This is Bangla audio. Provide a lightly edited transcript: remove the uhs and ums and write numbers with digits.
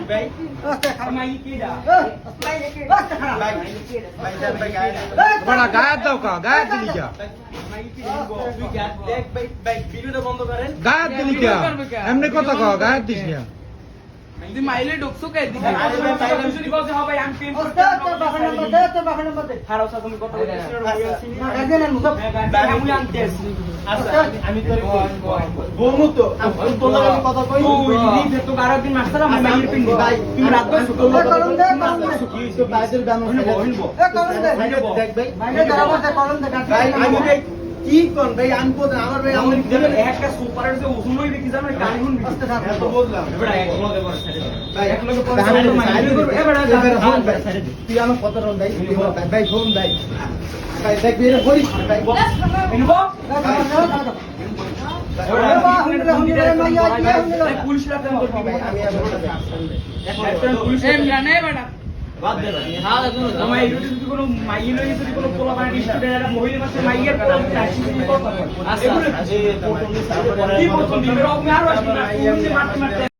ভাই মাই কি দা বড় গায়ে দাও কা গায়ে দিলি যা মাই কি তুই দেখ ভাই ভিডিওটা বন্ধ করেন গায়ে দিলি যা এমনি কথা কও গায়ে দিস না তুই মাইলে ঢুকছো কে দিকে শুনি বলছে হ্যাঁ ভাই আমি পেন করতে তোর বাবার নাম্বার দে হারাও স্যার তুমি কথা বলছিস না গার্জেনের মুখ আমি আনতে আসি আচ্ছা আমি তোর বমু তো তোর লাগে কথা কই তুই নিজে তো 12 দিন মাস্টার আমি মাইয়ের পিন ভাই তুমি রাত করে শুকো করুন দে কি হইছে বাইদের দাম হইবো করুন দে দেখ ভাই মাইনে দাঁড়াবো দে করুন দে ভাই আমি ভাই কি কোন ভাই আনবো আমার ভাই আমার দিবেন একটা সুপারের যে ওজন হইবে কি জানো গাড়ি গুন আস্তে থাক তো বললাম এবারে এক লগে করে ছেড়ে ভাই এক লগে পরে ছেড়ে মাইনে এবারে ফোন ভাই তুই আমার কথা রন ভাই ভাই ফোন ভাই ভাই দেখ বেরে করিস ভাই ইনবো পুলিশ রাখেন করবি ভাই আমি পুলিশ জানে বেটা বাদ দে ভাই হ্যাঁ আমার এই যদি কোনো মাইয়ে লই যদি কোনো পোলা বাড়ি স্টুডেন্ট এরা মহিলা মাসে মাইয়ের পোলা চাইছি কি করতে আচ্ছা কি প্রথম দিবের আমি আর আসি না মারতে মারতে